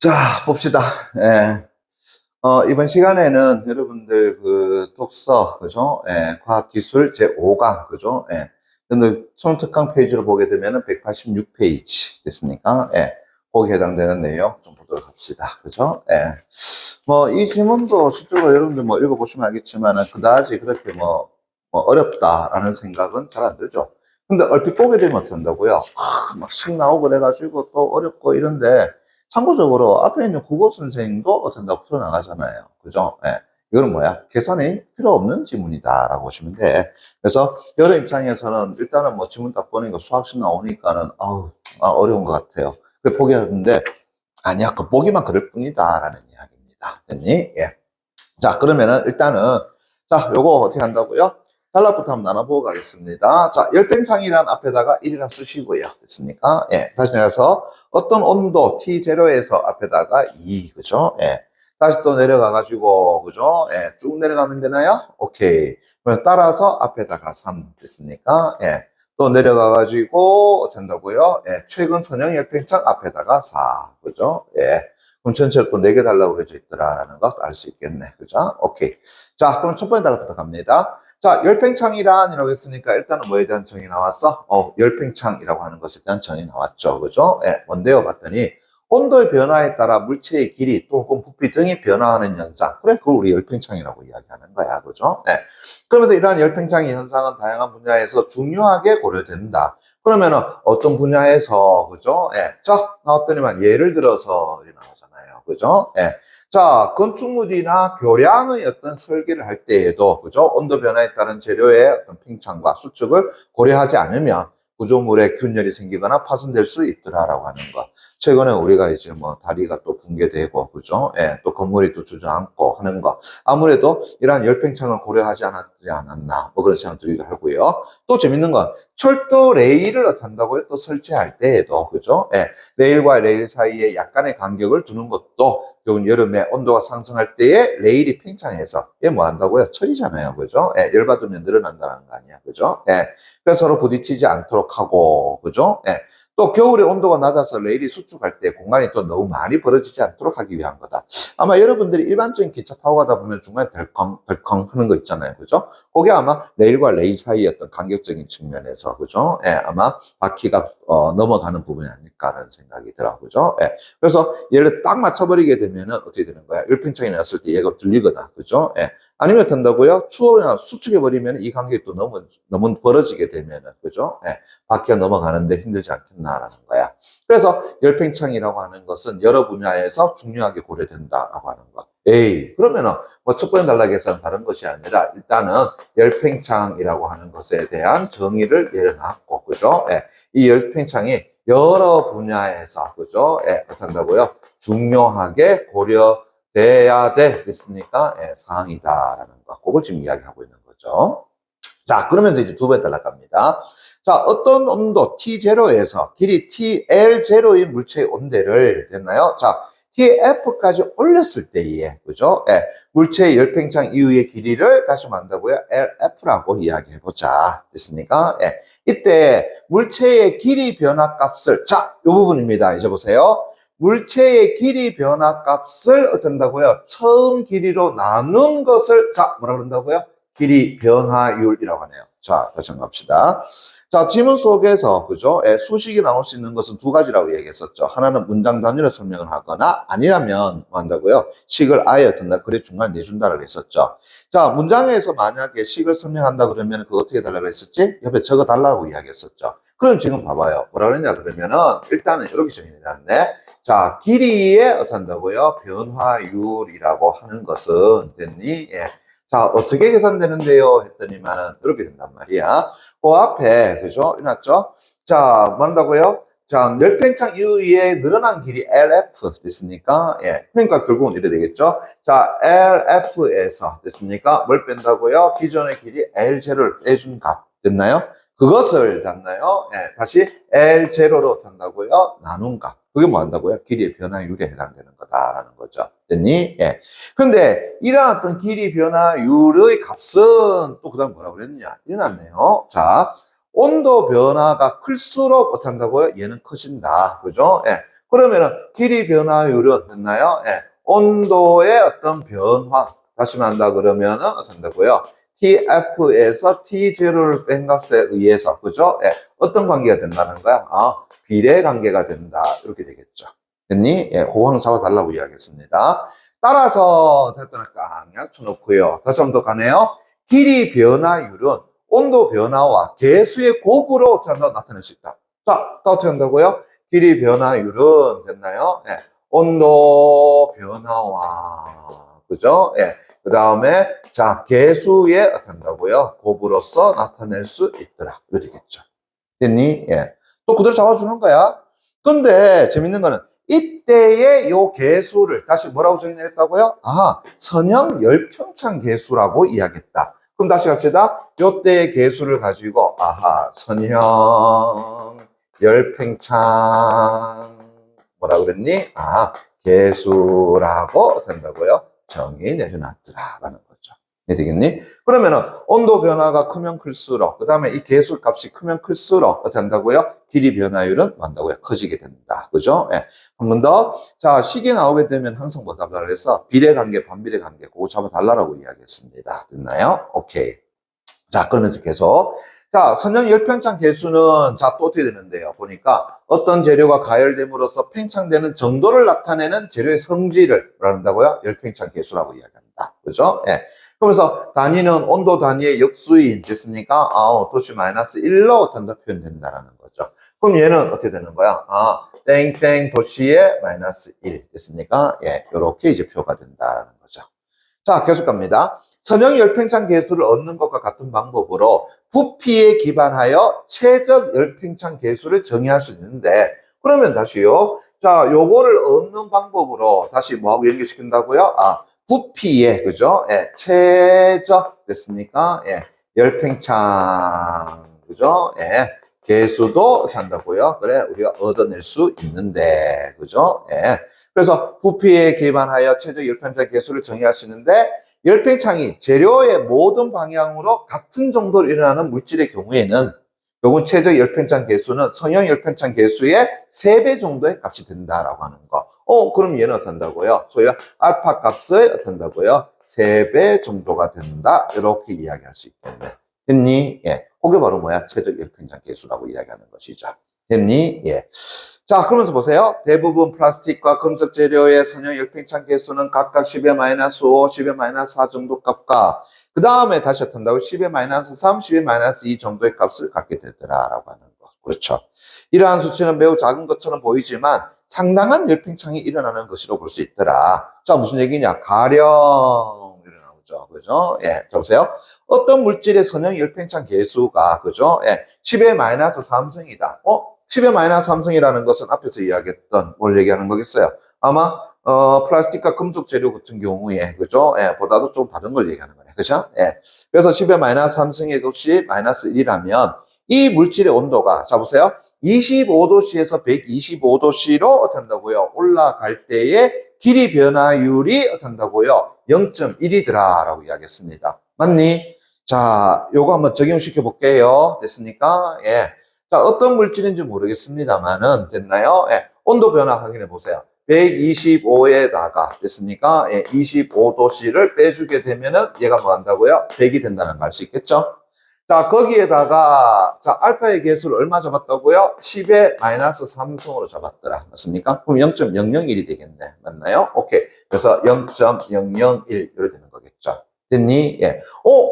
자, 봅시다. 예. 이번 시간에는 여러분들 그 독서, 그죠? 예, 과학기술 제5강, 그죠? 예. 근데 총특강 페이지로 보게 되면은 186페이지 됐습니까? 예. 거기에 해당되는 내용 좀 보도록 합시다. 그죠? 예. 이 지문도 실제로 여러분들 뭐 읽어보시면 알겠지만은 그다지 그렇게 뭐 어렵다라는 생각은 잘 안 들죠. 근데 얼핏 보게 되면 어떤다고요? 막씩 나오고 그래가지고 또 어렵고 이런데 참고적으로 앞에 있는 국어 선생님도 어떤다고 풀어나가잖아요. 그죠? 예. 이거는 뭐야? 계산이 필요 없는 지문이다라고 보시면 돼. 그래서 여러 입장에서는 일단은 뭐 지문 딱 보니까 수학식 나오니까는 어려운 것 같아요. 그래 포기하는데 아니야, 그 보기만 그럴 뿐이다라는 이야기입니다. 됐니? 예. 자, 그러면은 일단은 자, 요거 어떻게 한다고요? 단락부터 한번 나눠보고 가겠습니다. 자, 열팽창이란 앞에다가 1이라 쓰시고요. 됐습니까? 예. 다시 내려서 어떤 온도 T0에서 앞에다가 2, 그죠? 예. 다시 또 내려가가지고, 그죠? 예. 쭉 내려가면 되나요? 오케이. 그래서 따라서 앞에다가 3, 됐습니까? 예. 또 내려가가지고, 된다고요? 예. 최근 선형 열팽창 앞에다가 4, 그죠? 예. 그럼 전체로 또 4개 달라고 그려져 있더라라는 거 알 수 있겠네. 그죠? 오케이. 자, 그럼 첫 번째 단락부터 갑니다. 자, 열팽창이란이라고 했으니까 일단은 뭐에 대한 정의 나왔어? 열팽창이라고 하는 것에 대한 정의 나왔죠. 그죠? 예, 뭔데요? 봤더니 온도의 변화에 따라 물체의 길이 또 혹은 부피 등이 변화하는 현상. 그래, 그걸 우리 열팽창이라고 이야기하는 거야. 그죠? 예. 그러면서 이러한 열팽창의 현상은 다양한 분야에서 중요하게 고려된다. 그러면은 어떤 분야에서, 그죠? 예. 자, 나왔더니만 예를 들어서 나오잖아요. 그죠? 예. 자, 건축물이나 교량의 어떤 설계를 할 때에도, 그죠? 온도 변화에 따른 재료의 어떤 팽창과 수축을 고려하지 않으면 구조물에 균열이 생기거나 파손될 수 있더라라고 하는 거. 최근에 우리가 이제 뭐 다리가 또 붕괴되고, 그죠? 예, 또 건물이 또 주저앉고 하는 거. 아무래도 이러한 열팽창을 고려하지 않았지 않았나. 뭐 그런 생각 들기도 하고요. 또 재밌는 건 철도 레일을 어떻게 한다고요? 또 설치할 때에도, 그죠? 예, 레일과 레일 사이에 약간의 간격을 두는 것도 더운 여름에 온도가 상승할 때에 레일이 팽창해서 얘 뭐 한다고요? 철이잖아요. 그죠? 예, 열받으면 늘어난다는 거 아니야. 그죠? 예. 그래서 서로 부딪히지 않도록 하고, 그죠? 예. 또 겨울에 온도가 낮아서 레일이 수축할 때 공간이 또 너무 많이 벌어지지 않도록 하기 위한 거다. 아마 여러분들이 일반적인 기차 타고 가다 보면 중간에 덜컹 하는 거 있잖아요. 그죠? 그게 아마 레일과 레일 사이의 어떤 간격적인 측면에서, 그죠? 예, 아마 바퀴가 넘어가는 부분이 아닐까라는 생각이 들어. 그죠? 예. 그래서 얘를 딱 맞춰버리게 되면은 어떻게 되는 거야? 열팽창이 났을 때 얘가 들리거나, 그죠? 예. 아니면 된다고요? 추월이나 수축해버리면 이 간격이 또 너무 벌어지게 되면은, 그죠? 예. 바퀴가 넘어가는데 힘들지 않겠나라는 거야. 그래서 열팽창이라고 하는 것은 여러 분야에서 중요하게 고려된다라고 하는 것. 에이, 그러면은 뭐 첫 번째 단락에서는 다른 것이 아니라 일단은 열팽창이라고 하는 것에 대한 정의를 내려놨고, 그죠? 예. 이 열팽창이 여러 분야에서, 그죠? 예, 어떻게 한다고요? 중요하게 고려돼야 되겠습니까? 예, 사항이다라는 거. 그걸 지금 이야기하고 있는 거죠. 자, 그러면서 이제 두 번째 단락 갑니다. 자, 어떤 온도 T0에서 길이 TL0인 물체의 온대를 됐나요? 자, TF까지 올렸을 때에, 그죠? 예, 물체의 열팽창 이후의 길이를 다시 만다고요? LF라고 이야기해보자. 됐습니까? 예, 이때 물체의 길이 변화 값을, 자, 이 부분입니다. 이제 보세요. 물체의 길이 변화 값을 어떻게 한다고요? 처음 길이로 나눈 것을, 자, 뭐라 그런다고요? 길이 변화율이라고 하네요. 자, 다시 한번 갑시다. 자, 지문 속에서, 그죠? 예, 수식이 나올 수 있는 것은 두 가지라고 얘기했었죠. 하나는 문장 단위로 설명을 하거나, 아니라면, 뭐 한다고요? 식을 아예 어떤다, 글의 중간에 내준다라고 했었죠. 자, 문장에서 만약에 식을 설명한다 그러면 그거 어떻게 달라고 했었지? 옆에 적어 달라고 이야기했었죠. 그럼 지금 봐봐요. 뭐라 그랬냐 그러면은, 일단은 이렇게 정의해놨네. 자, 길이에 어떻게 한다고요? 변화율이라고 하는 것은, 됐니? 예. 자, 어떻게 계산되는데요? 했더니만은 이렇게 된단 말이야. 그 앞에, 그죠? 해놨죠? 자, 뭐 한다고요? 자, 열팽창 이후에 늘어난 길이 LF 됐습니까? 예. 그러니까 결국은 이래 되겠죠? 자, LF에서 됐습니까? 뭘 뺀다고요? 기존의 길이 L0를 빼준 값. 됐나요? 그것을 잡나요? 예. 다시 L0로 탄다고요? 나눈 값. 그게 뭐 한다고요? 길이의 변화율에 해당되는 거다라는 거죠. 됐니? 예. 근데 이러한 어떤 길이 변화율의 값은 또 그다음 뭐라고 그랬느냐? 일어났네요. 자, 온도 변화가 클수록 어떻게 한다고요? 얘는 커진다. 그죠? 예. 그러면은 길이 변화율은 됐나요? 예. 온도의 어떤 변화. 다시 말한다 그러면은 어떻게 된다고요? TF에서 T0를 뺀 값에 의해서, 그죠? 예. 어떤 관계가 된다는 거야? 비례 관계가 된다. 이렇게 되겠죠. 됐니? 예, 그거 항상 잡아달라고 이야기했습니다. 따라서 됐더니 깡약 쳐놓고요. 다시 한 번 더 가네요. 길이 변화율은 온도 변화와 개수의 곱으로 나타낼 수 있다. 자, 또 어떻게 한다고요? 길이 변화율은 됐나요? 예, 온도 변화와, 그죠? 예, 그 다음에, 자, 개수에 어떻게 한다고요? 곱으로서 나타낼 수 있더라. 이렇게 되겠죠. 됐니? 예. 또 그대로 잡아주는 거야. 근데 재밌는 거는 이때의 요 개수를 다시 뭐라고 정의했다고요? 선형 열평창 개수라고 이야기했다. 그럼 다시 갑시다. 요때의 개수를 가지고 선형 열팽창 뭐라 그랬니? 개수라고 된다고요? 정의 내려놨더라라는 거죠. 되겠니? 그러면은 온도 변화가 크면 클수록 그 다음에 이 개수 값이 크면 클수록 어떻게 한다고요? 길이 변화율은 한다고요? 커지게 된다. 그죠? 예. 한 번 더. 자, 식이 나오게 되면 항상 뭐 답을 해서 비례관계, 반비례관계 그거 잡아달라고 이야기했습니다. 됐나요? 오케이. 자, 그러면서 계속. 자, 선형 열팽창 개수는 자, 또 어떻게 되는데요? 보니까 어떤 재료가 가열됨으로써 팽창되는 정도를 나타내는 재료의 성질을 뭐라 한다고요? 열팽창 개수라고 이야기한다. 그죠? 예. 그러면서 단위는 온도 단위의 역수인 됐습니까? 도시 마이너스 1로 단다 표현된다라는 거죠. 그럼 얘는 어떻게 되는 거야? 땡땡 도시의 마이너스 1 됐습니까? 예, 이렇게 이제 표가 된다라는 거죠. 자, 계속 갑니다. 선형 열팽창 개수를 얻는 것과 같은 방법으로 부피에 기반하여 최적 열팽창 개수를 정의할 수 있는데, 그러면 다시요. 자, 요거를 얻는 방법으로 다시 뭐하고 연결시킨다고요? 부피에, 그죠? 예, 최적, 됐습니까? 예, 열팽창, 그죠? 예, 개수도 산다고요? 그래, 우리가 얻어낼 수 있는데, 그죠? 예. 그래서 부피에 기반하여 최적 열팽창 개수를 정의할 수 있는데, 열팽창이 재료의 모든 방향으로 같은 정도로 일어나는 물질의 경우에는 요건 최적 열팽창 개수는 선형 열팽창 개수의 3배 정도의 값이 된다라고 하는 거. 그럼 얘는 어떻게 한다고요? 소위 알파 값을 어떻게 한다고요? 3배 정도가 된다. 이렇게 이야기할 수 있겠네. 됐니? 예. 그게 바로 뭐야? 최적 열팽창 개수라고 이야기하는 것이죠. 됐니? 예. 자, 그러면서 보세요. 대부분 플라스틱과 금속 재료의 선형 열팽창 개수는 각각 10의 마이너스 5, 10의 마이너스 4 정도 값과 그 다음에 다시 어떻게 한다고? 10의 마이너스 3, 10의 마이너스 2 정도의 값을 갖게 되더라라고 하는 거. 그렇죠. 이러한 수치는 매우 작은 것처럼 보이지만 상당한 열팽창이 일어나는 것으로 볼 수 있더라. 자, 무슨 얘기냐? 가령 일어나죠. 그죠? 예. 자, 보세요. 어떤 물질의 선형 열팽창 개수가, 그죠? 예. 10의 마이너스 3승이다. 10의 마이너스 3승이라는 것은 앞에서 이야기했던 뭘 얘기하는 거겠어요? 아마, 플라스틱과 금속 재료 같은 경우에, 그죠? 예, 보다도 좀 다른 걸 얘기하는 거네. 그죠? 예. 그래서 10의 마이너스 3승의 값이 마이너스 1이라면 이 물질의 온도가, 자, 보세요. 25도씨에서 125도씨로 된다고요. 올라갈 때의 길이 변화율이 된다고요. 0.1이더라라고 이야기했습니다. 맞니? 자, 요거 한번 적용시켜 볼게요. 됐습니까? 예. 자, 어떤 물질인지 모르겠습니다만은, 됐나요? 예. 온도 변화 확인해 보세요. 125에다가, 됐습니까? 예. 25도씨를 빼주게 되면은 얘가 뭐 한다고요? 100이 된다는 거 알 수 있겠죠? 자, 거기에다가, 자, 알파의 개수를 얼마 잡았다고요? 10의 마이너스 3승으로 잡았더라. 맞습니까? 그럼 0.001이 되겠네. 맞나요? 오케이. 그래서 0.001 이렇게 되는 거겠죠. 됐니? 예.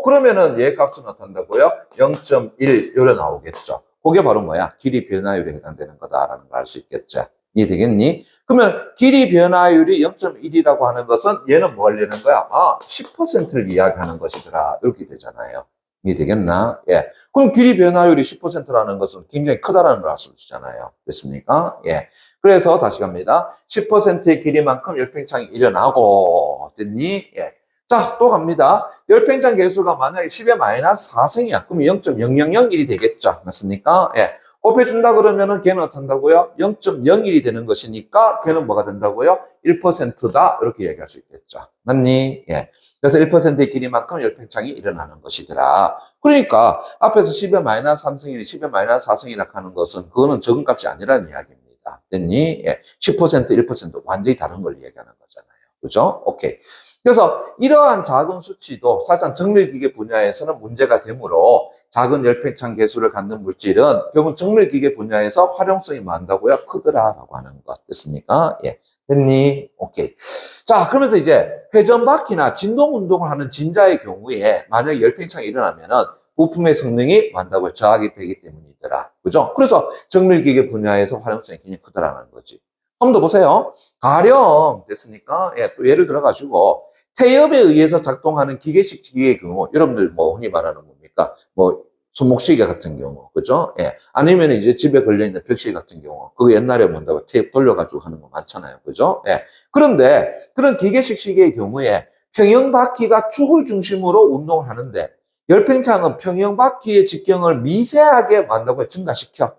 그러면은 얘 값은 나타난다고요? 0.1 요래 나오겠죠. 그게 바로 뭐야? 길이 변화율에 해당되는 거다라는 걸 알 수 있겠죠. 이해되겠니? 그러면 길이 변화율이 0.1이라고 하는 것은 얘는 뭐 하려는 거야? 10%를 이야기하는 것이더라. 이렇게 되잖아요. 이해되겠나? 예. 그럼 길이 변화율이 10%라는 것은 굉장히 크다라는 걸 알 수 있잖아요. 됐습니까? 예. 그래서 다시 갑니다. 10%의 길이만큼 열팽창이 일어나고, 됐니? 예. 자, 또 갑니다. 열팽창 개수가 만약에 10의 마이너스 4승이야. 그럼 0.0001이 되겠죠. 맞습니까? 예. 곱해준다 그러면은 걔는 어떻게 한다고요? 0.01이 되는 것이니까 걔는 뭐가 된다고요? 1%다. 이렇게 얘기할 수 있겠죠. 맞니? 예. 그래서 1%의 길이만큼 열팽창이 일어나는 것이더라. 그러니까 앞에서 10의 마이너스 3승이니 10의 마이너스 4승이라 하는 것은 그거는 적은 값이 아니라는 이야기입니다. 겁니다. 됐니? 예. 10%, 1% 완전히 다른 걸 얘기하는 거잖아요. 그죠? 오케이. 그래서 이러한 작은 수치도 사실상 정밀기계 분야에서는 문제가 되므로 작은 열팽창 개수를 갖는 물질은 결국 정밀기계 분야에서 활용성이 많다고요? 크더라라고 하는 것 됐습니까? 예. 됐니? 오케이. 자, 그러면서 이제 회전바퀴나 진동 운동을 하는 진자의 경우에 만약에 열팽창이 일어나면은 부품의 성능이 많다고 저하가 되기 때문이더라. 그죠? 그래서 정밀기계 분야에서 활용성이 굉장히 크더라는 거지. 한 번 더 보세요. 가령 됐습니까? 예, 또 예를 들어가지고 태엽에 의해서 작동하는 기계식 기계의 경우, 여러분들 뭐 흔히 말하는 뭡니까? 뭐 손목시계 같은 경우, 그죠? 예. 아니면 이제 집에 걸려있는 벽시계 같은 경우, 그거 옛날에 뭔다고 테이프 돌려가지고 하는 거 많잖아요. 그죠? 예. 그런데 그런 기계식 시계의 경우에 평형 바퀴가 축을 중심으로 운동을 하는데 열팽창은 평형 바퀴의 직경을 미세하게 만다고 증가시켜.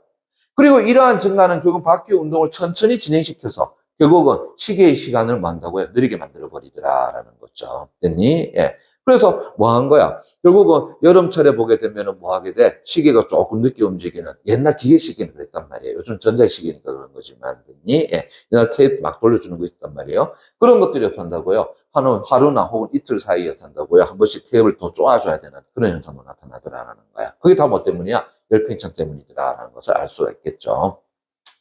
그리고 이러한 증가는 결국 바퀴 운동을 천천히 진행시켜서 결국은 시계의 시간을 만다고요. 느리게 만들어버리더라라는 거죠. 됐니? 예. 그래서 뭐 한 거야? 결국은 여름철에 보게 되면은 뭐 하게 돼? 시계가 조금 늦게 움직이는 옛날 기계 시계는 그랬단 말이에요. 요즘 전자시계니까 그런 거지만, 됐니? 예. 옛날 테이프 막 돌려주는 거 있단 말이에요. 그런 것들이 어떤다고요? 하루나 혹은 이틀 사이에 어떤다고요? 한 번씩 테이프를 더 쪼아줘야 되는 그런 현상도 나타나더라라는 거야. 그게 다 뭐 때문이야? 열팽창 때문이더라라는 것을 알 수가 있겠죠.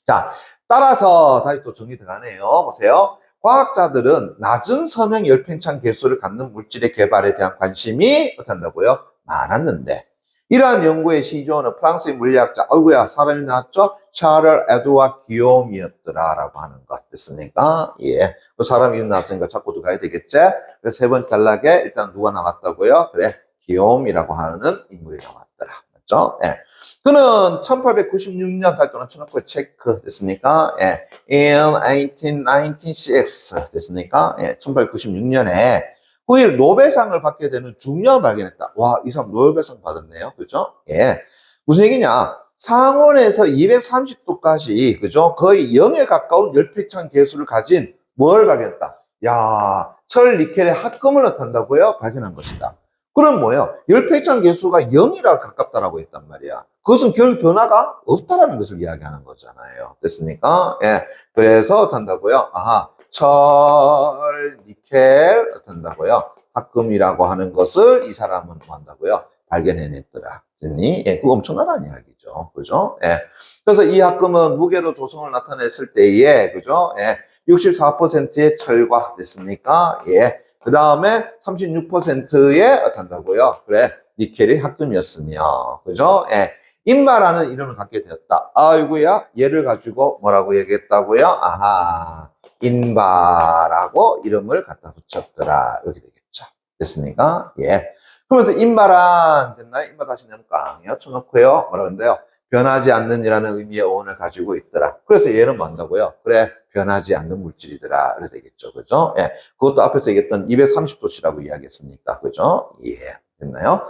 자, 따라서 다시 또 정리 들어가네요. 보세요. 과학자들은 낮은 서명 열팽창 개수를 갖는 물질의 개발에 대한 관심이 어떻다고요? 많았는데 이러한 연구의 시조는 프랑스의 물리학자, 어이구야 사람이 나왔죠? 샤를 에드와 기욤이었더라라고 하는 것 됐습니까? 예, 그 사람 이름 나왔으니까 자꾸 들어가야 되겠지? 그래서 세 번째 단락에 일단 누가 나왔다고요? 그래, 기욤이라고 하는 인물이 나왔더라. 맞죠? 예. 그는 1896년 발표한 천연코 체크 됐습니까? 예. In 1896 됐습니까? 예. 1896년에 후일 노벨상을 받게 되는 중요한 발견했다. 와, 이 사람 노벨상 받았네요. 그죠? 예. 무슨 얘기냐? 상온에서 230도까지, 그죠? 거의 0에 가까운 열팽창 개수를 가진 뭘 발견했다? 야, 철 니켈의 합금을 나타낸다고요? 발견한 것이다. 그럼 뭐예요? 열팽창 개수가 0이라 가깝다라고 했단 말이야. 그것은 결국 변화가 없다라는 것을 이야기하는 거잖아요. 됐습니까? 예. 그래서 어떤다고요? 아하, 철, 니켈, 어떤다고요? 합금이라고 하는 것을 이 사람은 뭐 한다고요? 발견해냈더라. 됐니? 예, 그거 엄청나다는 이야기죠. 그죠? 예. 그래서 이 합금은 무게로 조성을 나타냈을 때에, 그죠? 예. 64%의 철과 됐습니까? 예. 그 다음에 36%의 어떤다고요? 그래, 니켈이 합금이었으며, 그죠? 예. 인바라는 이름을 갖게 되었다. 아이고야, 얘를 가지고 뭐라고 얘기했다고요? 아하, 인바라고 이름을 갖다 붙였더라. 이렇게 되겠죠. 됐습니까? 예. 그러면서 인바란, 됐나요? 인바 다시 내볼까? 쳐놓고요. 뭐라고 한대요? 변하지 않는이라는 의미의 어원을 가지고 있더라. 그래서 얘는 뭔다고요? 그래, 변하지 않는 물질이더라. 이렇게 되겠죠. 그죠? 예. 그것도 앞에서 얘기했던 230도씨라고 이야기했으니까. 그죠? 예. 됐나요?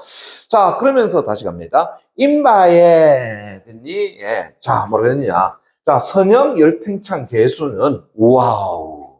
자, 그러면서 다시 갑니다. 인바에, 됐니? 예. 자, 뭐라고 했느냐? 자, 선형 열팽창 개수는, 와우.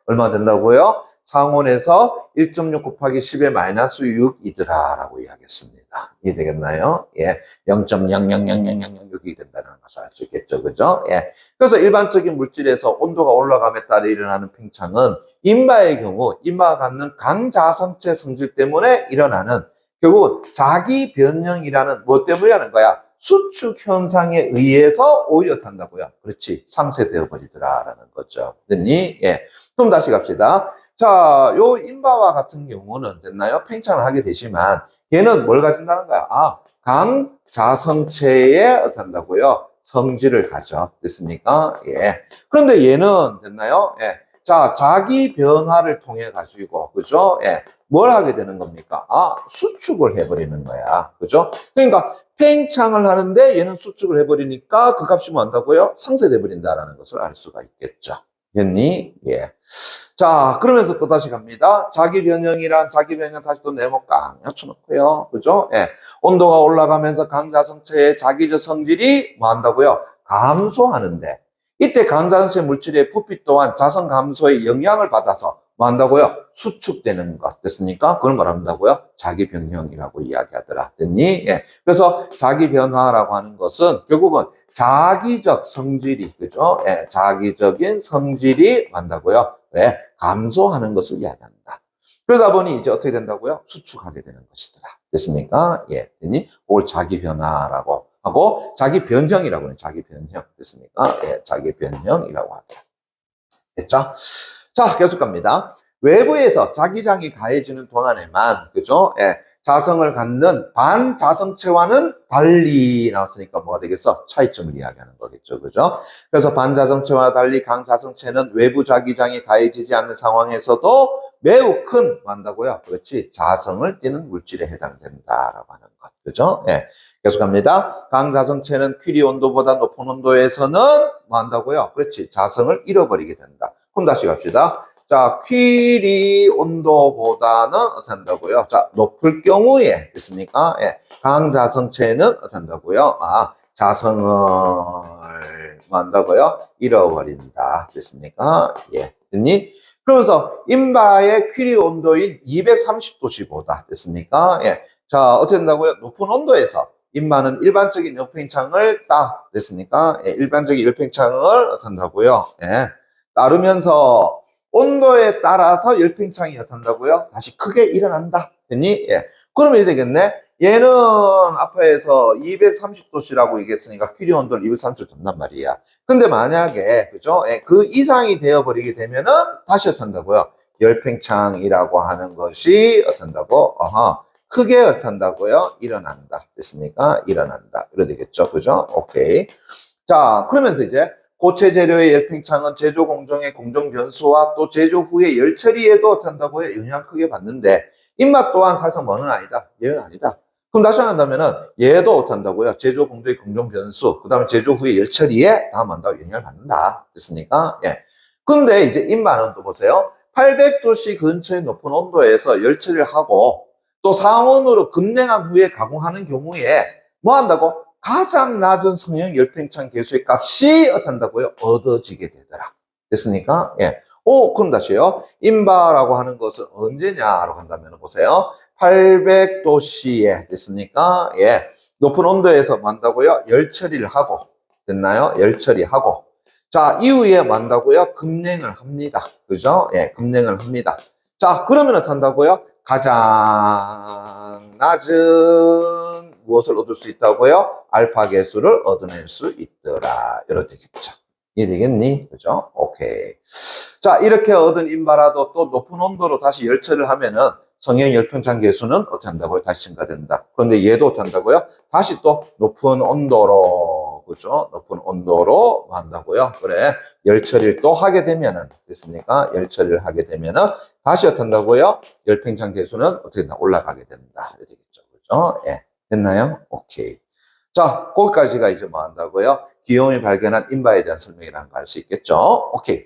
얼마 된다고요? 상온에서 1.6 곱하기 10의 마이너스 6이더라 라고 이야기했습니다. 이해되겠나요? 예. 0.0000006이 된다는 것을 알 수 있겠죠. 그죠? 예. 그래서 일반적인 물질에서 온도가 올라감에 따라 일어나는 팽창은 인바의 경우, 인바가 갖는 강자성체 성질 때문에 일어나는 결국 자기 변형이라는 뭐 때문에 하는 거야? 수축 현상에 의해서 오히려 탄다고요. 그렇지. 상쇄되어 버리더라라는 거죠. 됐니? 예. 그럼 다시 갑시다. 자, 요 인바와 같은 경우는 됐나요? 팽창을 하게 되지만 얘는 뭘 가진다는 거야? 아, 강자성체에 어떤다고요? 성질을 가져. 됐습니까? 예. 그런데 얘는 됐나요? 예. 자, 자기 변화를 통해 가지고, 그죠? 예. 뭘 하게 되는 겁니까? 아, 수축을 해버리는 거야. 그죠? 그러니까 팽창을 하는데 얘는 수축을 해버리니까 그 값이 뭐 한다고요? 상쇄돼 버린다라는 것을 알 수가 있겠죠. 됐니? 예. 자, 그러면서 또 다시 갑니다. 자기 변형 다시 또 네모 깡 쳐놓고요. 그죠? 예. 온도가 올라가면서 강자성체의 자기적 성질이 뭐 한다고요? 감소하는데, 이때 강자성체 물질의 부피 또한 자성 감소에 영향을 받아서 뭐 한다고요? 수축되는 것. 됐습니까? 그걸 말한다고요? 자기 변형이라고 이야기하더라. 됐니? 예. 그래서 자기 변화라고 하는 것은 결국은 자기적 성질이, 그죠? 예. 자기적인 성질이 만다고요? 네. 감소하는 것을 이야기한다. 그러다 보니 이제 어떻게 된다고요? 수축하게 되는 것이더라. 됐습니까? 예. 됐니? 그걸 자기 변화라고 하고, 자기 변형이라고 해요. 자기 변형. 됐습니까? 예. 자기 변형이라고 하더라. 됐죠? 자, 계속 갑니다. 외부에서 자기장이 가해지는 동안에만, 그죠? 예, 자성을 갖는 반자성체와는 달리 나왔으니까 뭐가 되겠어? 차이점을 이야기하는 거겠죠. 그죠? 그래서 반자성체와 달리 강자성체는 외부 자기장이 가해지지 않는 상황에서도 매우 큰, 뭐 한다고요? 그렇지. 자성을 띠는 물질에 해당된다라고 하는 것. 그죠? 예. 계속 갑니다. 강자성체는 퀴리 온도보다 높은 온도에서는 뭐 한다고요? 그렇지. 자성을 잃어버리게 된다. 그럼 다시 갑시다. 자, 퀴리 온도보다는 어떻게 한다고요? 자, 높을 경우에, 됐습니까? 예. 강자성체는 어떻게 한다고요? 아, 자성을 뭐 한다고요? 잃어버린다. 됐습니까? 예. 됐니? 그러면서 인바의 퀴리 온도인 230도씨보다 됐습니까? 예. 자, 어떻게 된다고요? 높은 온도에서 인바는 일반적인 열팽창을 됐습니까? 예. 일반적인 열팽창을 어떻게 한다고요? 예. 따르면서 온도에 따라서 열팽창이 어떻다고요? 다시 크게 일어난다. 됐니? 예. 그러면 이렇게 되겠네. 얘는 앞에서 230도씨라고 얘기했으니까 퀴리 온도를 230도 둔단 말이야. 근데 만약에, 그죠? 예, 그 이상이 되어버리게 되면은 다시 어떤다고요? 열팽창이라고 하는 것이 어떤다고? 크게 어떤다고요? 일어난다. 됐습니까? 일어난다. 이래 되겠죠? 그죠? 오케이. 자, 그러면서 이제 고체 재료의 열팽창은 제조 공정의 공정 변수와 또 제조 후의 열 처리에도 어떤다고요? 영향 크게 받는데 입맛 또한 사실상 뭐는 아니다. 얘는 아니다. 그럼 다시 한다면은 얘도 어떤다고요? 제조 공정의 공정 변수, 그 다음에 제조 후의 열 처리에 다음 한다고 영향을 받는다. 됐습니까? 예. 근데 이제 입맛은 또 보세요. 800도씨 근처의 높은 온도에서 열 처리를 하고 또 상온으로 급냉한 후에 가공하는 경우에 뭐 한다고? 가장 낮은 성형 열팽창 개수의 값이 어떻게 한다고요? 얻어지게 되더라. 됐습니까? 예. 그럼 다시요. 인바라고 하는 것은 언제냐라고 한다면 보세요. 800도씨에 됐습니까? 예. 높은 온도에서 뭐 한다고요? 열 처리를 하고 됐나요? 열 처리하고 자, 이후에 뭐 한다고요? 급냉을 합니다. 그죠? 예, 급냉을 합니다. 자, 그러면 어떻게 한다고요? 가장 낮은 무엇을 얻을 수 있다고요? 알파 개수를 얻어낼 수 있더라. 이렇게 되겠죠. 이해되겠니? 그죠? 오케이. 자, 이렇게 얻은 인바라도 또 높은 온도로 다시 열처리를 하면은 성형 열팽창 개수는 어떻게 한다고요? 다시 증가된다. 그런데 얘도 어떻게 한다고요? 다시 또 높은 온도로, 그죠? 높은 온도로 한다고요? 그래. 열처리를 또 하게 되면은, 됐습니까? 열처리를 하게 되면은 다시 어떻게 한다고요? 열팽창 개수는 어떻게 된다? 올라가게 된다. 이렇게 되겠죠. 그죠? 예. 됐나요? 오케이. 자, 거기까지가 이제 뭐 한다고요? 기욤이 발견한 인바에 대한 설명이라는 거 알 수 있겠죠? 오케이.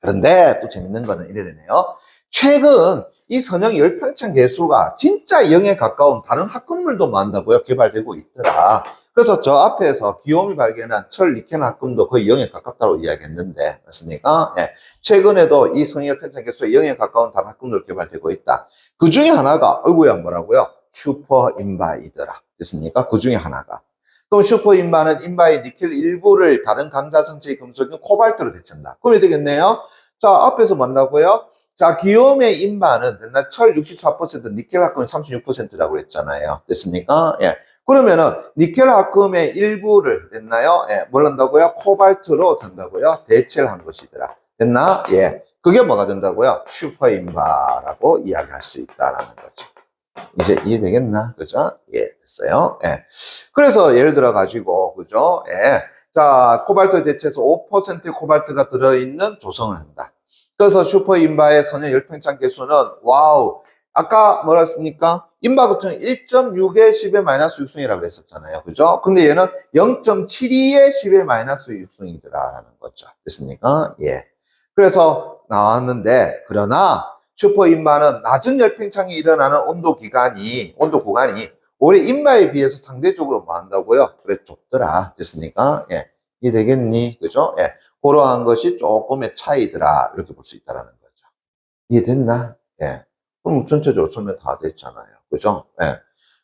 그런데 또 재밌는 거는 이래 되네요. 최근 이 선형 열팽창 개수가 진짜 0에 가까운 다른 합금물도 뭐 한다고요? 개발되고 있더라. 그래서 저 앞에서 기욤이 발견한 철, 니켈 합금도 거의 0에 가깝다고 이야기했는데, 맞습니까? 예. 최근에도 이 성형 열팽창 개수가 0에 가까운 다른 합금물도 개발되고 있다. 그 중에 하나가, 어이구야, 뭐라고요? 슈퍼 인바이더라. 됐습니까? 그 중에 하나가. 그럼 슈퍼 인바는 인바의 니켈 일부를 다른 강자성체의 금속인 코발트로 대체한다. 그럼 이렇게 되겠네요. 자, 앞에서 뭔다고요? 자, 기욤의 인바는 철 64%, 니켈 합금이 36%라고 했잖아요. 됐습니까? 예. 그러면은 니켈 합금의 일부를 됐나요? 예. 뭘 한다고요? 코발트로 된다고요? 대체를 한 것이더라. 됐나? 예. 그게 뭐가 된다고요? 슈퍼 인바라고 이야기할 수 있다라는 거죠. 이제 이해되겠나? 그죠? 예, 됐어요. 예. 그래서 예를 들어 가지고, 그죠? 예. 자, 코발트에 대체해서 5%의 코발트가 들어있는 조성을 한다. 그래서 슈퍼 인바의 선형 열팽창 개수는, 와우. 아까 뭐라 했습니까? 인바 같은 1.6의 10의 마이너스 6승이라고 했었잖아요. 그죠? 근데 얘는 0.72의 10의 마이너스 6승이더라라는 거죠. 됐습니까? 예. 그래서 나왔는데, 그러나, 슈퍼 인바는 낮은 열팽창이 일어나는 온도 구간이 올해 인바에 비해서 상대적으로 뭐 한다고요? 그래, 좁더라. 됐습니까? 예. 이해되겠니? 그죠? 예. 그러한 것이 조금의 차이더라. 이렇게 볼 수 있다라는 거죠. 이해됐나? 예. 그럼 전체적으로 설명 다 됐잖아요. 그죠? 예.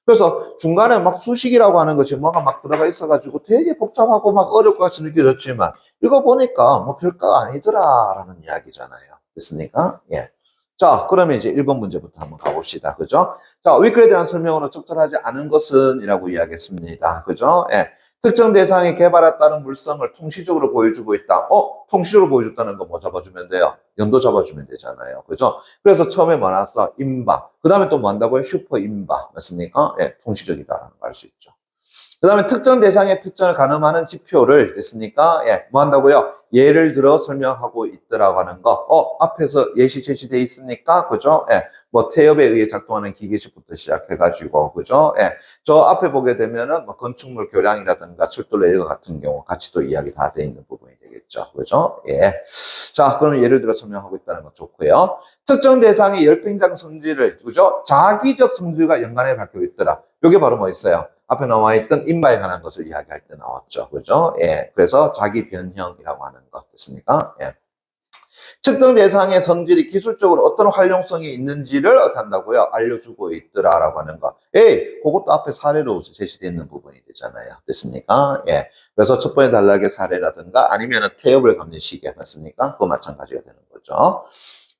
그래서 중간에 막 수식이라고 하는 것이 뭐가 막 들어가 있어가지고 되게 복잡하고 막 어려울 것 같이 느껴졌지만 이거 보니까 뭐 별거 아니더라라는 이야기잖아요. 됐습니까? 예. 자, 그러면 이제 1번 문제부터 한번 가봅시다. 그죠? 자, 위클에 대한 설명으로 적절하지 않은 것은 이라고 이야기했습니다. 그죠? 예. 특정 대상이 개발에 따른 물성을 통시적으로 보여주고 있다. 통시적으로 보여줬다는 거 뭐 잡아주면 돼요? 연도 잡아주면 되잖아요. 그죠? 그래서 처음에 뭐 나왔어? 인바. 그 다음에 또 뭐 한다고요? 슈퍼 인바. 맞습니까? 예, 통시적이다라는 거 알 수 있죠. 그 다음에 특정 대상의 특정을 가늠하는 지표를 됐습니까? 예, 뭐 한다고요? 예를 들어 설명하고 있더라고 하는 거. 앞에서 예시 제시돼 있습니까? 그죠? 예, 뭐 태엽에 의해 작동하는 기계식부터 시작해가지고, 그죠? 예, 저 앞에 보게 되면은 뭐 건축물 교량이라든가 철도 레일 같은 경우 같이 또 이야기 다 돼 있는 부분이 되겠죠. 그죠? 예. 자, 그러면 예를 들어 설명하고 있다는 거 좋고요. 특정 대상의 열팽장 성질을, 그죠? 자기적 성질과 연관해 밝히고 있더라. 요게 바로 뭐 있어요? 앞에 나와 있던 인바에 관한 것을 이야기할 때 나왔죠. 그죠? 예. 그래서 자기 변형이라고 하는 것 됐습니까? 예. 특정 대상의 성질이 기술적으로 어떤 활용성이 있는지를 어떻게 한다고요? 알려주고 있더라라고 하는 거. 그것도 앞에 사례로 제시되어 있는 부분이 되잖아요. 됐습니까? 예. 그래서 첫 번째 단락의 사례라든가 아니면 태엽을 감는 시계 맞습니까? 그거 마찬가지가 되는 거죠.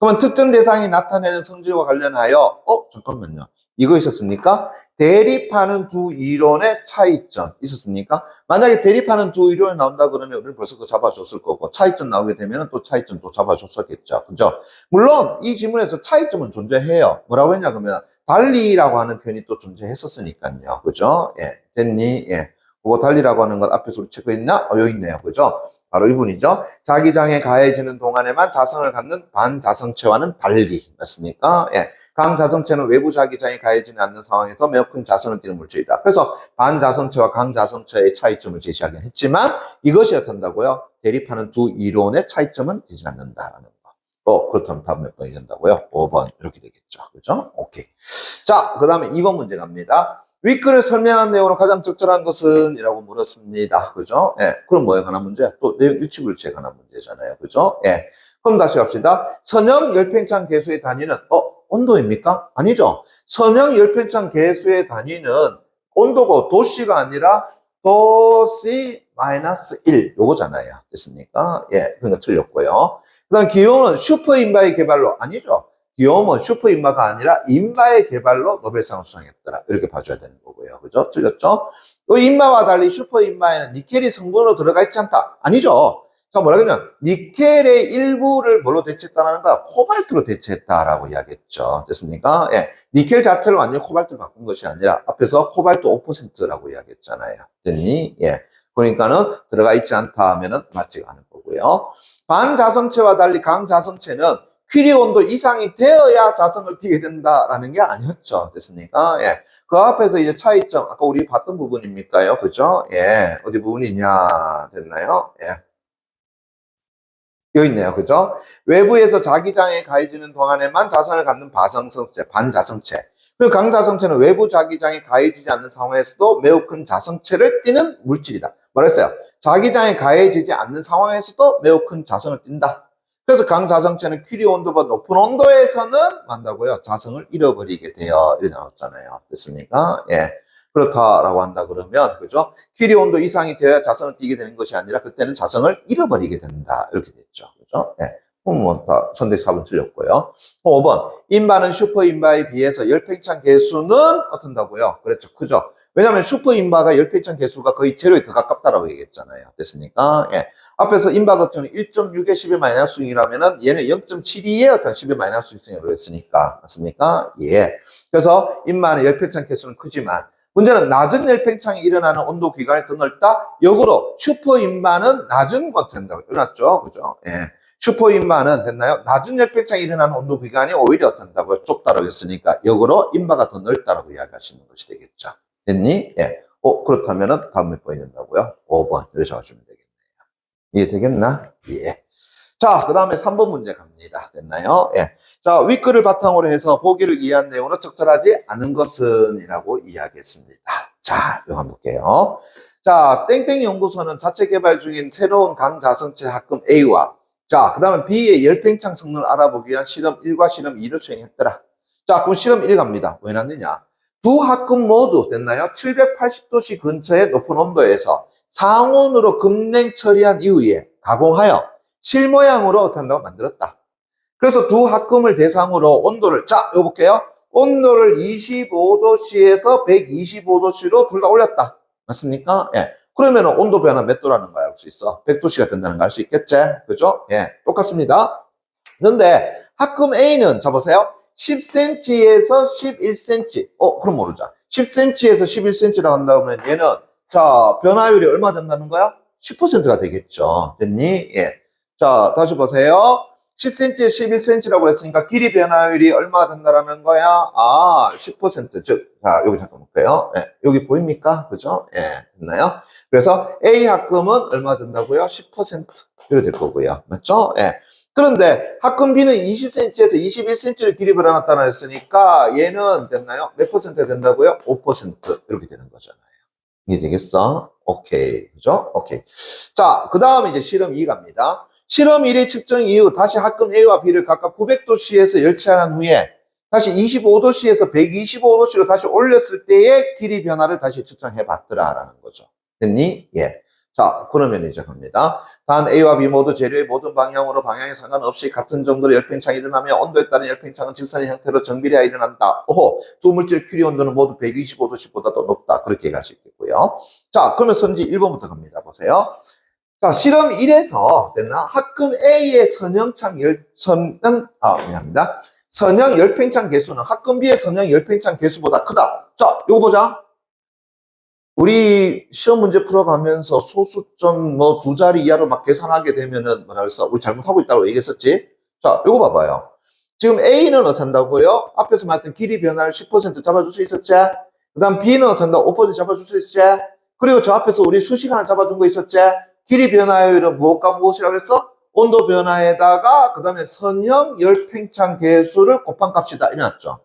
그러면 특정 대상이 나타내는 성질과 관련하여, 잠깐만요. 이거 있었습니까? 대립하는 두 이론의 차이점 있었습니까? 만약에 대립하는 두 이론이 나온다 그러면 우리는 벌써 그거 잡아줬을 거고 차이점 나오게 되면 또 차이점 또 잡아줬었겠죠. 그죠? 물론 이 지문에서 차이점은 존재해요. 뭐라고 했냐 그러면 달리라고 하는 표현이 또 존재했었으니까요. 그죠? 예. 됐니? 예. 그거 달리라고 하는 것 앞에서 우리 체크했나? 여기 있네요. 그죠? 바로 이분이죠. 자기장에 가해지는 동안에만 자성을 갖는 반자성체와는 달리. 맞습니까? 예. 강자성체는 외부 자기장에 가해지지 않는 상황에서 매우 큰 자성을 띠는 물질이다. 그래서 반자성체와 강자성체의 차이점을 제시하긴 했지만 이것이 어떤다고요? 대립하는 두 이론의 차이점은 되지 않는다라는 거. 그렇다면 답 몇 번이 된다고요? 5번 이렇게 되겠죠. 그죠? 오케이. 자, 그 다음에 2번 문제 갑니다. 윗글을 설명한 내용으로 가장 적절한 것은? 이라고 물었습니다. 그죠? 예. 그럼 뭐에 관한 문제? 또 내용 일치불치에 관한 문제잖아요. 그죠? 예. 그럼 다시 갑시다. 선형 열팽창 계수의 단위는, 온도입니까? 아니죠. 선형 열팽창 계수의 단위는 온도고 도씨가 아니라 도씨 마이너스 1 요거잖아요. 됐습니까? 예. 그러니까 틀렸고요. 그 다음 기호는 슈퍼인바의 개발로 아니죠. 기호는 슈퍼인바가 아니라 인바의 개발로 노벨상을 수상했더라. 이렇게 봐줘야 되는 거고요. 그죠? 틀렸죠? 또 인바와 달리 슈퍼인바에는 니켈이 성분으로 들어가 있지 않다. 아니죠. 자, 뭐라 그러냐면 니켈의 일부를 뭘로 대체했다는 거야? 코발트로 대체했다라고 이야기했죠. 됐습니까? 예. 니켈 자체를 완전히 코발트로 바꾼 것이 아니라 앞에서 코발트 5%라고 이야기했잖아요. 됐니? 예. 그러니까는 들어가 있지 않다 하면은 맞지가 않을 거고요. 반자성체와 달리 강자성체는 퀴리 온도 이상이 되어야 자성을 띠게 된다라는 게 아니었죠. 됐습니까? 예. 그 앞에서 이제 차이점, 아까 우리 봤던 부분입니까요? 그죠? 예. 어디 부분이냐? 됐나요? 예. 여기 있네요. 그죠? 외부에서 자기장에 가해지는 동안에만 자성을 갖는 반자성체, 반자성체. 그리고 강자성체는 외부 자기장에 가해지지 않는 상황에서도 매우 큰 자성체를 띠는 물질이다. 뭐랬어요? 자기장에 가해지지 않는 상황에서도 매우 큰 자성을 띈다. 그래서 강자성체는 퀴리 온도보다 높은 온도에서는 한다고요? 자성을 잃어버리게 돼요. 이렇게 나왔잖아요. 됐습니까? 예. 그렇다라고 한다 그러면, 그죠? 퀴리 온도 이상이 되어야 자성을 띠게 되는 것이 아니라 그때는 자성을 잃어버리게 된다. 이렇게 됐죠. 그죠? 예. 그럼 다 선택 4번 틀렸고요. 5번. 인바는 슈퍼인바에 비해서 열팽창 개수는 어떤다고요? 그랬죠. 그죠? 왜냐하면 슈퍼인바가 열팽창 개수가 거의 제로에 더 가깝다라고 얘기했잖아요. 됐습니까? 예. 앞에서 인바 같은 경우는 1.6의 10의 마이너스 6이라면은 얘는 0.72의 어떤 10의 마이너스 6승으로 했으니까. 맞습니까? 예. 그래서 인바는 열팽창 개수는 크지만 문제는 낮은 열팽창이 일어나는 온도 기간이 더 넓다? 역으로 슈퍼인바는 낮은 것 된다고 일어났죠. 그죠? 예. 슈퍼인바는 됐나요? 낮은 열팽창이 일어나는 온도 기간이 오히려 어떤다고요? 좁다라고 했으니까 역으로 인바가 더 넓다라고 이야기하시는 것이 되겠죠. 됐니? 예. 그렇다면은 다음 몇 번이 된다고요? 5번. 이렇게 적어주면 되겠네요. 이해되겠나? 예. 자, 그 다음에 3번 문제 갑니다. 됐나요? 예. 자, 윗글을 바탕으로 해서 보기를 이해한 내용으로 적절하지 않은 것은? 이라고 이야기했습니다. 자, 이거 한번 볼게요. 자, 땡땡 연구소는 자체 개발 중인 새로운 강자성체 합금 A와 자, 그 다음에 B의 열팽창 성능을 알아보기 위한 실험 1과 실험 2를 수행했더라. 자, 그럼 실험 1 갑니다. 왜 났느냐? 두 합금 모두 됐나요? 780도씨 근처의 높은 온도에서 상온으로 급냉 처리한 이후에 가공하여 실모양으로 한다고 만들었다. 그래서 두 합금을 대상으로 온도를, 자, 이거 볼게요. 온도를 25도씨에서 125도씨로 둘 다 올렸다. 맞습니까? 예. 그러면 온도 변화 몇 도라는 거 알 수 있어? 100도씨가 된다는 거 알 수 있겠지? 그죠? 예. 똑같습니다. 그런데 합금 A는, 자, 보세요. 10cm에서 11cm. 그럼 모르자. 10cm에서 11cm라고 한다면 얘는, 자, 변화율이 얼마 된다는 거야? 10%가 되겠죠. 됐니? 예. 자, 다시 보세요. 10cm에 11cm라고 했으니까 길이 변화율이 얼마 된다라는 거야? 10%. 즉, 자, 여기 잠깐 볼게요. 예, 여기 보입니까? 그죠? 예, 됐나요? 그래서 A 합금은 얼마 된다고요? 10%. 이렇게 될 거고요. 맞죠? 예. 그런데 합금 B는 20cm에서 21cm를 길이 변화났다고 했으니까 얘는 됐나요? 몇 퍼센트가 된다고요? 5% 이렇게 되는 거잖아요. 이해되겠어? 오케이. 그죠? 오케이. 자, 그 다음에 이제 실험 2 갑니다. 실험 1의 측정 이후 다시 합금 A와 B를 각각 900도씨에서 열체한 후에 다시 25도씨에서 125도씨로 다시 올렸을 때의 길이 변화를 다시 측정해 봤더라라는 거죠. 됐니? 예. 자, 그러면 이제 갑니다. 단 A와 B 모두 재료의 모든 방향으로 방향에 상관없이 같은 정도로 열팽창이 일어나며 온도에 따른 열팽창은 직선의 형태로 정비례하여 일어난다. 오호, 두 물질 큐리 온도는 모두 125도씨보다 더 높다. 그렇게 갈 수 있겠고요. 자, 그러면 선지 1번부터 갑니다. 보세요. 자, 실험 1에서 됐나? 합금 A의 미안합니다. 선형 열팽창 개수는 합금 B의 선형 열팽창 개수보다 크다. 자, 이거 보자. 우리 시험 문제 풀어가면서 소수점 뭐 두 자리 이하로 막 계산하게 되면은 뭐라 그랬어? 우리 잘못하고 있다고 얘기했었지? 자, 이거 봐봐요. 지금 A는 어떻게 한다고요? 앞에서 말했던 길이 변화를 10% 잡아줄 수 있었지? 그 다음 B는 어떻게 한다? 5% 잡아줄 수 있었지? 그리고 저 앞에서 우리 수시간을 잡아준 거 있었지? 길이 변화율은 무엇과 무엇이라고 했어? 온도 변화에다가 그 다음에 선형 열팽창 개수를 곱한 값이다. 이래놨죠.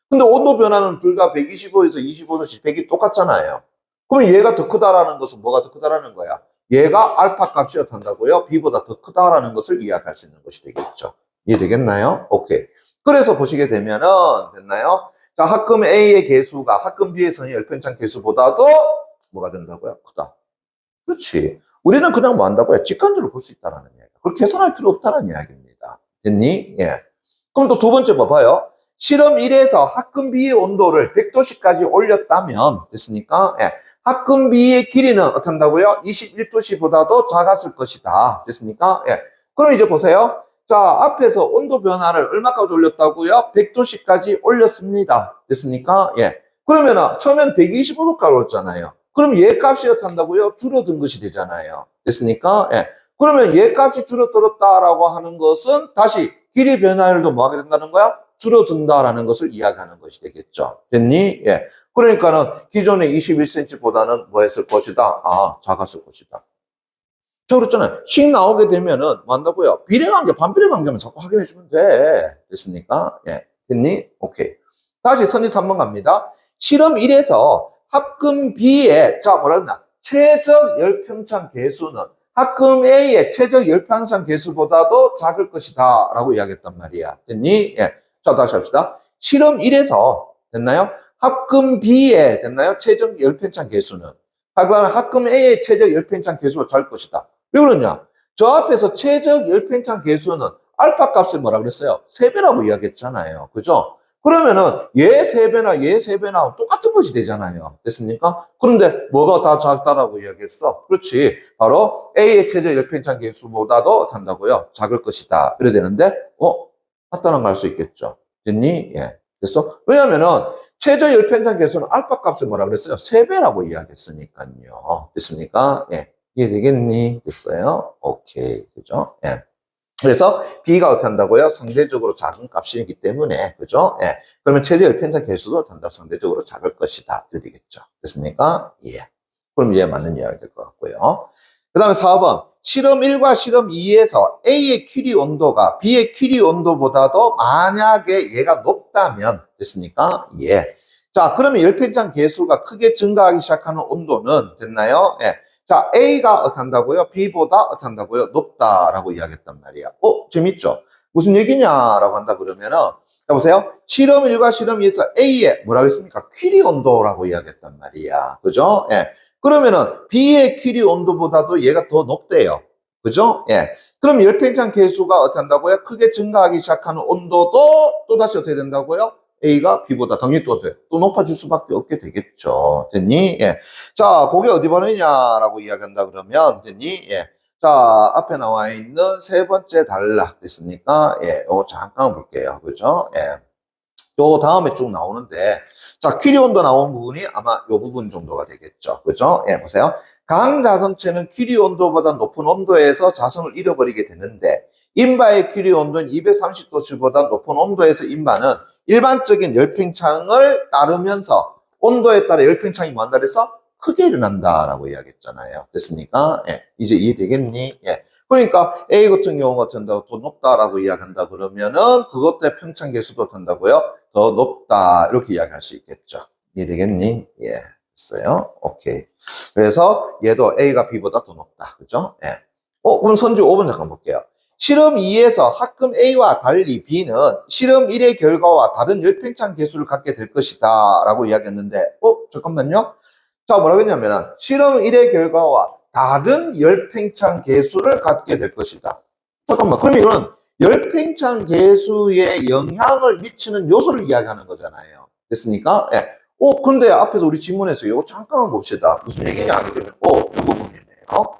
근데 온도 변화는 둘 다 125에서 25도씩 100이 똑같잖아요. 그럼 얘가 더 크다라는 것은 뭐가 더 크다라는 거야? 얘가 알파 값이 어떻다고요? B보다 더 크다라는 것을 이해할 수 있는 것이 되겠죠. 이해되겠나요? 오케이. 그래서 보시게 되면은 됐나요? 자, 합금 A의 개수가 합금 B의 선형 열팽창 개수보다도 뭐가 된다고요? 크다. 그렇지. 우리는 그냥 뭐 한다고요? 직관적으로 볼 수 있다는 이야기야. 그걸 계산할 필요 없다는 이야기입니다. 됐니? 예. 그럼 또 두 번째 봐봐요. 실험 1에서 합금 B의 온도를 100도씨까지 올렸다면, 됐습니까? 예. 합금 B의 길이는 어떻게 한다고요? 21도씨보다도 작았을 것이다. 됐습니까? 예. 그럼 이제 보세요. 자, 앞에서 온도 변화를 얼마까지 올렸다고요? 100도씨까지 올렸습니다. 됐습니까? 예. 그러면은 처음엔 125도까지 올렸잖아요. 그럼 얘 값이 어떻게 한다고요? 줄어든 것이 되잖아요. 됐습니까? 예. 그러면 얘 값이 줄어들었다라고 하는 것은 다시 길이 변화율도 뭐 하게 된다는 거야? 줄어든다라는 것을 이야기하는 것이 되겠죠. 됐니? 예. 그러니까는 기존의 21cm보다는 뭐 했을 것이다? 작았을 것이다. 저 그랬잖아요. 식 나오게 되면은 뭐 한다고요? 비례관계, 반비례관계만 자꾸 확인해주면 돼. 됐습니까? 예. 됐니? 오케이. 다시 선지 3번 갑니다. 실험 1에서 합금 B의, 자, 뭐라 그러나, 최적 열팽창 개수는 합금 A의 최적 열팽창 개수보다도 작을 것이다. 라고 이야기했단 말이야. 됐니? 예. 자, 다시 합시다. 실험 1에서, 됐나요? 합금 B의, 됐나요? 최적 열팽창 개수는, 합금 A의 최적 열팽창 개수보다 작을 것이다. 왜 그러냐? 저 앞에서 최적 열팽창 개수는 알파 값을 뭐라 그랬어요? 3배라고 이야기했잖아요. 그죠? 그러면은 얘 3배나 얘 3배나 똑같은 것이 되잖아요. 됐습니까? 그런데 뭐가 다 작다라고 이야기했어? 그렇지. 바로 A의 최저 열팽창 개수보다도 한다고요. 작을 것이다. 이래 되는데 같다는 거 알 수 있겠죠. 됐니? 예. 됐어? 왜냐면은 최저 열팽창 개수는 알파 값을 뭐라 그랬어요? 3배라고 이야기했으니까요. 됐습니까? 예. 이해되겠니? 됐어요? 오케이. 그죠? 예. 그래서 B가 어떻게 한다고요? 상대적으로 작은 값이기 때문에, 그죠? 예. 그러면 최저 열팽창 개수도 상대적으로 작을 것이다. 이렇게 되겠죠. 됐습니까? 예. 그럼 이해 맞는 이야기 될 것 같고요. 그 다음에 4번. 실험 1과 실험 2에서 A의 큐리 온도가 B의 큐리 온도보다도 만약에 얘가 높다면, 됐습니까? 예. 자, 그러면 열팽창 개수가 크게 증가하기 시작하는 온도는, 됐나요? 예. 자, A가 어떻다고요? B보다 어떻다고요? 높다라고 이야기했단 말이야. 재밌죠? 무슨 얘기냐라고 한다 그러면은, 자, 보세요. 실험 1과 실험 2에서 A의 뭐라고 했습니까? 퀴리 온도라고 이야기했단 말이야. 그죠? 예. 그러면은 B의 퀴리 온도보다도 얘가 더 높대요. 그죠? 예. 그럼 열팽창 계수가 어떻게 한다고요? 크게 증가하기 시작하는 온도도 또다시 어떻게 된다고요? A가 B보다 당연히 또 높아질 수밖에 없게 되겠죠. 됐니? 예. 자, 그게 어디 번호냐라고 이야기한다 그러면, 됐니? 예. 자, 앞에 나와 있는 세 번째 단락 됐습니까? 예. 요거 잠깐 볼게요. 그죠? 예. 요 다음에 쭉 나오는데, 자, 퀴리 온도 나온 부분이 아마 요 부분 정도가 되겠죠. 그죠? 예, 보세요. 강자성체는 퀴리 온도보다 높은 온도에서 자성을 잃어버리게 되는데, 인바의 퀴리 온도는 230도씨보다 높은 온도에서 인바는 일반적인 열팽창을 따르면서 온도에 따라 열팽창이 뭐한다 그래서 크게 일어난다라고 이야기했잖아요. 됐습니까? 예, 이제 이해되겠니? 예. 그러니까 A 같은 경우가 된다고 더 높다라고 이야기한다 그러면은 그것 때문에 평창 계수도 된다고요? 더 높다 이렇게 이야기할 수 있겠죠. 이해되겠니? 예, 됐어요. 오케이. 그래서 얘도 A가 B보다 더 높다. 그죠? 예. 그럼 선지 5번 잠깐 볼게요. 실험 2에서 합금 A와 달리 B는 실험 1의 결과와 다른 열팽창 계수를 갖게 될 것이다 라고 이야기했는데 잠깐만요. 자, 뭐라고 했냐면은 실험 1의 결과와 다른 열팽창 계수를 갖게 될 것이다. 잠깐만, 그럼 이거는 열팽창 계수에 영향을 미치는 요소를 이야기하는 거잖아요. 됐습니까? 예. 근데 앞에서 우리 지문에서 이거 잠깐만 봅시다. 무슨 얘기냐 하게 되면, 이 부분이네요.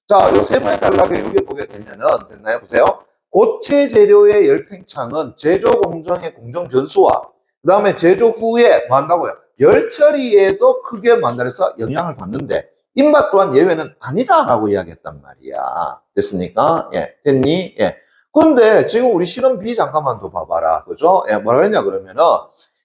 자, 요 세 번째 단락에 여기 보게 되면은, 됐나요? 보세요. 고체 재료의 열팽창은 제조 공정의 공정 변수와, 그 다음에 제조 후에 뭐 한다고요? 열 처리에도 크게 만들어서 영향을 받는데, 인바 또한 예외는 아니다라고 이야기했단 말이야. 됐습니까? 예. 됐니? 예. 그런데 지금 우리 실험 B 잠깐만 더 봐봐라. 그죠? 예. 뭐라 했냐 그러면은,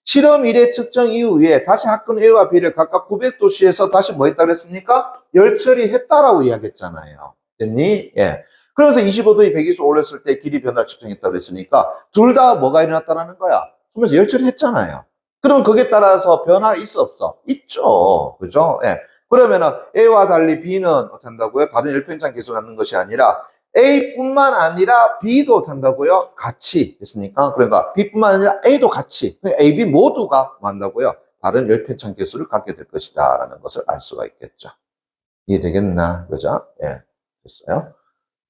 실험 1의 측정 이후에 다시 합금 A와 B를 각각 900도씨에서 다시 뭐 했다 그랬습니까? 열 처리했다라고 이야기했잖아요. 됐니? 예. 그러면서 25도에 배기수 올렸을 때 길이 변화를 측정했다 그랬으니까 둘 다 뭐가 일어났다라는 거야? 그러면서 열 처리했잖아요. 그럼 거기에 따라서 변화 있어 없어? 있죠. 그죠? 예. 그러면은 A와 달리 B는 어떻게 한다고요? 다른 열팽창 계수 갖는 것이 아니라 A뿐만 아니라 B도 된다고요? 같이 됐습니까? 그러니까 B뿐만 아니라 A도 같이 A, B 모두가 뭐 한다고요? 다른 열팽창 계수를 갖게 될 것이다 라는 것을 알 수가 있겠죠. 이해되겠나? 그죠? 예. 됐어요?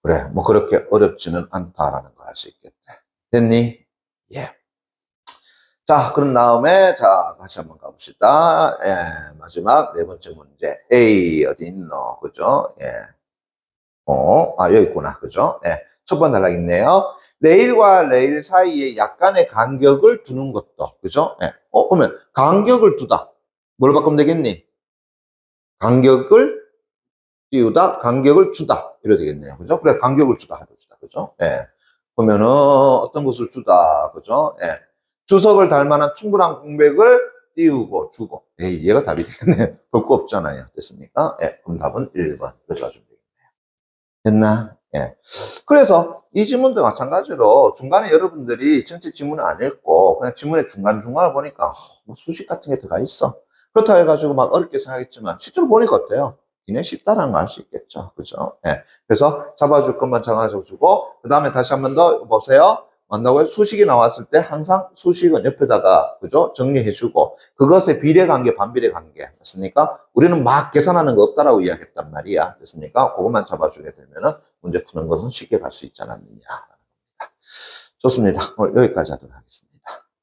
그래, 뭐 그렇게 어렵지는 않다라는 걸 알 수 있겠대. 됐니? 예. 자, 그런 다음에, 자, 다시 한번 가봅시다. 예, 마지막 네 번째 문제. A, 어디 있노? 그죠? 예. 여기 있구나. 그죠? 예. 첫 번째 단락 있네요. 레일과 레일 사이에 약간의 간격을 두는 것도. 그죠? 예. 그러면 간격을 두다. 뭘 바꾸면 되겠니? 간격을 띄우다, 간격을 주다. 이래 되겠네요. 그죠? 그래, 간격을 주다. 해봅시다. 그죠? 예. 그러면은, 어떤 것을 주다. 그죠? 예. 주석을 달 만한 충분한 공백을 띄우고 주고. 에이, 얘가 답이 되겠네. 볼 거 없잖아요. 됐습니까? 예. 그럼 답은 1번. 그래서 가주면 되겠네요. 됐나? 예. 그래서 이 지문도 마찬가지로 중간에 여러분들이 전체 지문을 안 읽고 그냥 지문의 중간중간을 보니까 뭐 수식 같은 게 들어가 있어. 그렇다 해가지고 막 어렵게 생각했지만 실제로 보니까 어때요? 그냥 쉽다라는 거 알 수 있겠죠. 그죠? 예. 그래서 잡아줄 것만 잡아주고, 그 다음에 다시 한 번 더 보세요. 만나고 수식이 나왔을 때 항상 수식은 옆에다가, 그죠? 정리해주고, 그것의 비례관계, 반비례관계. 됐습니까? 우리는 막 계산하는 거 없다라고 이야기했단 말이야. 됐습니까? 그것만 잡아주게 되면은 문제 푸는 것은 쉽게 갈 수 있지 않았느냐. 좋습니다. 오늘 여기까지 하도록 하겠습니다.